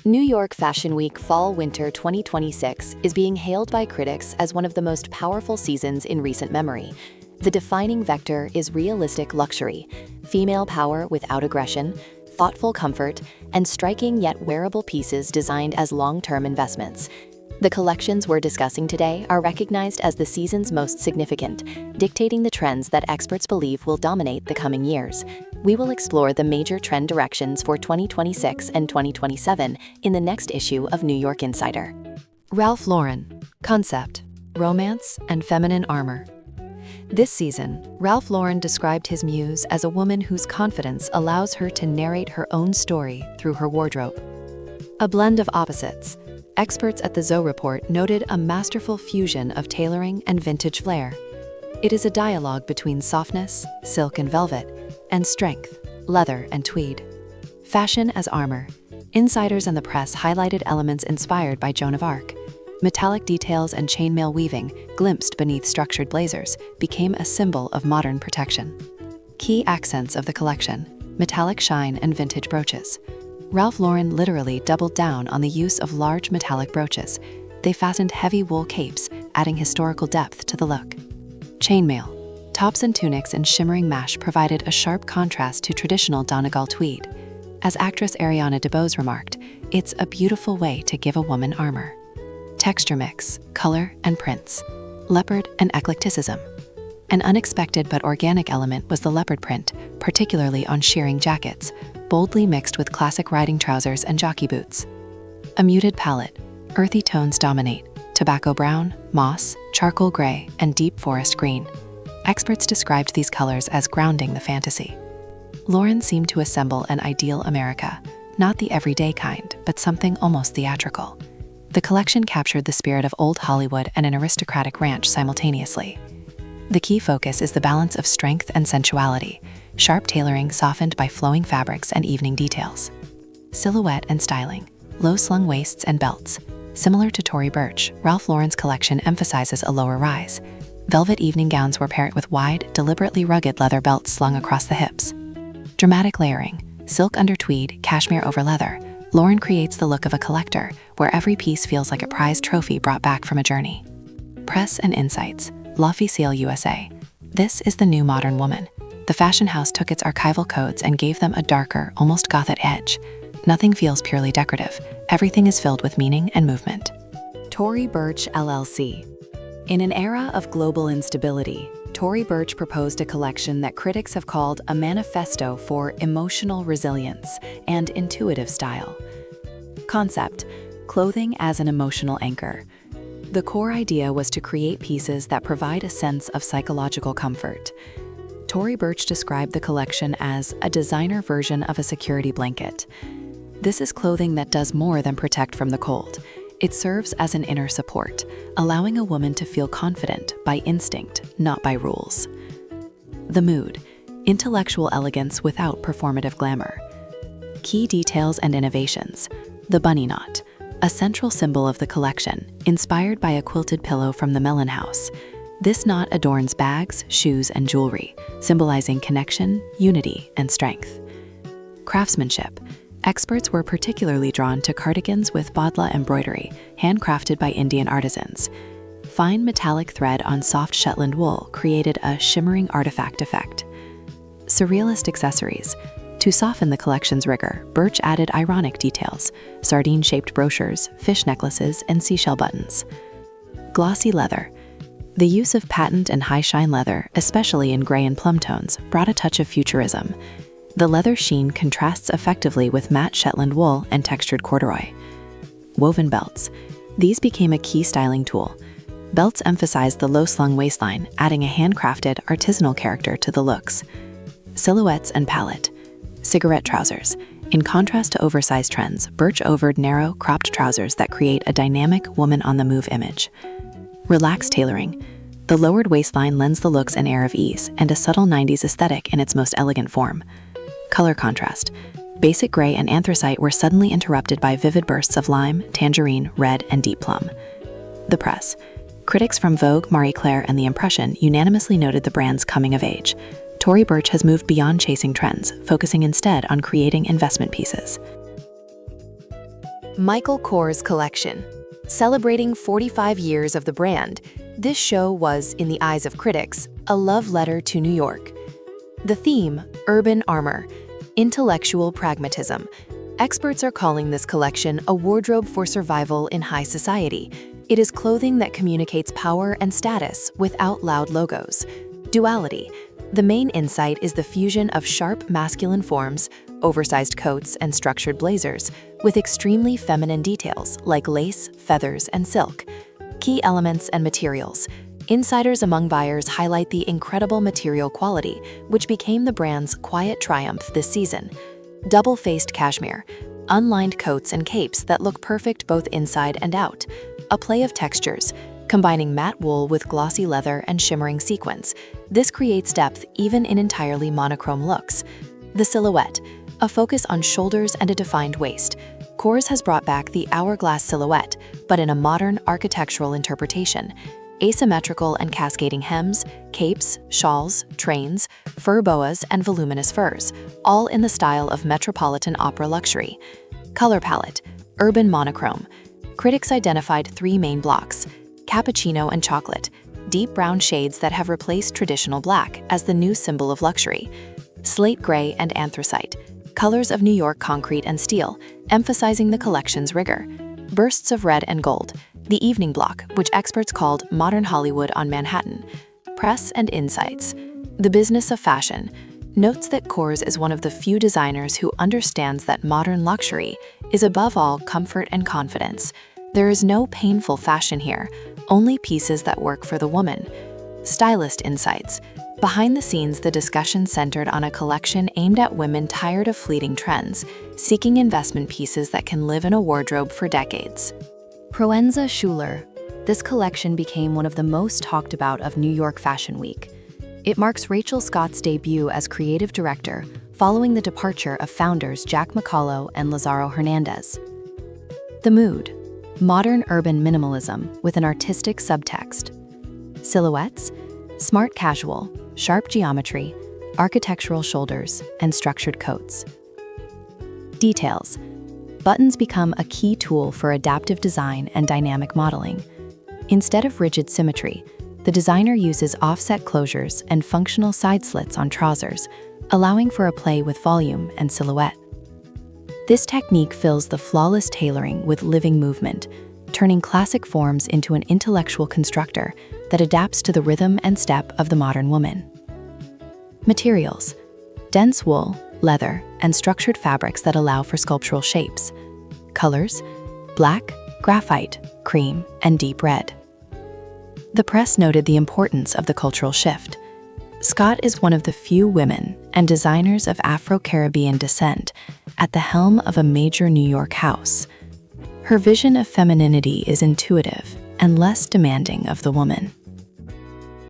New York Fashion Week Fall/Winter 2026 is being hailed by critics as one of the most powerful seasons in recent memory. The defining vector is realistic luxury, female power without aggression, thoughtful comfort, and striking yet wearable pieces designed as long-term investments. The collections we're discussing today are recognized as the season's most significant, dictating the trends that experts believe will dominate the coming years. We will explore the major trend directions for 2026 and 2027 in the next issue of New York Insider. Ralph Lauren, concept, romance, and feminine armor. This season, Ralph Lauren described his muse as a woman whose confidence allows her to narrate her own story through her wardrobe. A blend of opposites. Experts at the Zoe Report noted a masterful fusion of tailoring and vintage flair. It is a dialogue between softness, silk and velvet, and strength, leather and tweed. Fashion as armor. Insiders and the press highlighted elements inspired by Joan of Arc. Metallic details and chainmail weaving, glimpsed beneath structured blazers, became a symbol of modern protection. Key accents of the collection: metallic shine and vintage brooches. Ralph Lauren literally doubled down on the use of large metallic brooches. They fastened heavy wool capes, adding historical depth to the look. Chainmail. Tops and tunics in shimmering mesh provided a sharp contrast to traditional Donegal tweed. As actress Ariana DeBose remarked, "It's a beautiful way to give a woman armor." Texture mix, color and prints. Leopard and eclecticism. An unexpected but organic element was the leopard print, particularly on shearing jackets, boldly mixed with classic riding trousers and jockey boots. A muted palette. Earthy tones dominate: tobacco brown, moss, charcoal gray, and deep forest green. Experts described these colors as grounding the fantasy. Lauren seemed to assemble an ideal America, not the everyday kind, but something almost theatrical. The collection captured the spirit of old Hollywood and an aristocratic ranch simultaneously. The key focus is the balance of strength and sensuality, sharp tailoring softened by flowing fabrics and evening details. Silhouette and styling, low-slung waists and belts. Similar to Tory Burch, Ralph Lauren's collection emphasizes a lower rise. Velvet evening gowns were paired with wide, deliberately rugged leather belts slung across the hips. Dramatic layering, silk under tweed, cashmere over leather. Lauren creates the look of a collector, where every piece feels like a prized trophy brought back from a journey. Press and insights, L'Officiel USA. This is the new modern woman. The fashion house took its archival codes and gave them a darker, almost gothic edge. Nothing feels purely decorative. Everything is filled with meaning and movement. Tory Burch LLC. In an era of global instability, Tory Burch proposed a collection that critics have called a manifesto for emotional resilience and intuitive style. Concept: clothing as an emotional anchor. The core idea was to create pieces that provide a sense of psychological comfort. Tory Burch described the collection as a designer version of a security blanket. This is clothing that does more than protect from the cold. It serves as an inner support, allowing a woman to feel confident by instinct, not by rules. The mood: intellectual elegance without performative glamour. Key details and innovations: the bunny knot, a central symbol of the collection, inspired by a quilted pillow from the Mellon House. This knot adorns bags, shoes, and jewelry, symbolizing connection, unity, and strength. Craftsmanship. Experts were particularly drawn to cardigans with bodla embroidery, handcrafted by Indian artisans. Fine metallic thread on soft Shetland wool created a shimmering artifact effect. Surrealist accessories. To soften the collection's rigor, Burch added ironic details: sardine-shaped brochures, fish necklaces, and seashell buttons. Glossy leather. The use of patent and high-shine leather, especially in gray and plum tones, brought a touch of futurism. The leather sheen contrasts effectively with matte Shetland wool and textured corduroy. Woven belts. These became a key styling tool. Belts emphasized the low-slung waistline, adding a handcrafted, artisanal character to the looks. Silhouettes and palette. Cigarette trousers. In contrast to oversized trends, Burch overed narrow, cropped trousers that create a dynamic woman-on-the-move image. Relaxed tailoring. The lowered waistline lends the looks an air of ease and a subtle 90s aesthetic in its most elegant form. Color contrast. Basic gray and anthracite were suddenly interrupted by vivid bursts of lime, tangerine, red, and deep plum. The press. Critics from Vogue, Marie Claire, and The Impression unanimously noted the brand's coming of age. Tory Burch has moved beyond chasing trends, focusing instead on creating investment pieces. Michael Kors collection. Celebrating 45 years of the brand, this show was, in the eyes of critics, a love letter to New York. The theme, urban armor, intellectual pragmatism. Experts are calling this collection a wardrobe for survival in high society. It is clothing that communicates power and status without loud logos. Duality. The main insight is the fusion of sharp masculine forms, oversized coats and structured blazers, with extremely feminine details like lace, feathers, and silk. Key elements and materials. Insiders among buyers highlight the incredible material quality, which became the brand's quiet triumph this season. Double-faced cashmere. Unlined coats and capes that look perfect both inside and out. A play of textures, combining matte wool with glossy leather and shimmering sequins. This creates depth even in entirely monochrome looks. The silhouette, a focus on shoulders and a defined waist. Kors has brought back the hourglass silhouette, but in a modern architectural interpretation. Asymmetrical and cascading hems, capes, shawls, trains, fur boas, and voluminous furs, all in the style of metropolitan opera luxury. Color palette, urban monochrome. Critics identified three main blocks: cappuccino and chocolate, deep brown shades that have replaced traditional black as the new symbol of luxury. Slate gray and anthracite, colors of New York concrete and steel, emphasizing the collection's rigor. Bursts of red and gold, the evening block, which experts called modern Hollywood on Manhattan. Press and insights. The business of fashion notes that Kors is one of the few designers who understands that modern luxury is above all comfort and confidence. There is no painful fashion here, only pieces that work for the woman. Stylist insights. Behind the scenes, the discussion centered on a collection aimed at women tired of fleeting trends, seeking investment pieces that can live in a wardrobe for decades. Proenza Schuler. This collection became one of the most talked about of New York Fashion Week. It marks Rachel Scott's debut as creative director, following the departure of founders Jack McCullough and Lazaro Hernandez. The mood. Modern urban minimalism with an artistic subtext. Silhouettes. Smart casual, sharp geometry, architectural shoulders, and structured coats. Details. Buttons become a key tool for adaptive design and dynamic modeling. Instead of rigid symmetry, the designer uses offset closures and functional side slits on trousers, allowing for a play with volume and silhouette. This technique fills the flawless tailoring with living movement, turning classic forms into an intellectual constructor that adapts to the rhythm and step of the modern woman. Materials. Dense wool, leather, and structured fabrics that allow for sculptural shapes. Colors. Black, graphite, cream, and deep red. The press noted the importance of the cultural shift. Scott is one of the few women and designers of Afro-Caribbean descent at the helm of a major New York house. Her vision of femininity is intuitive and less demanding of the woman.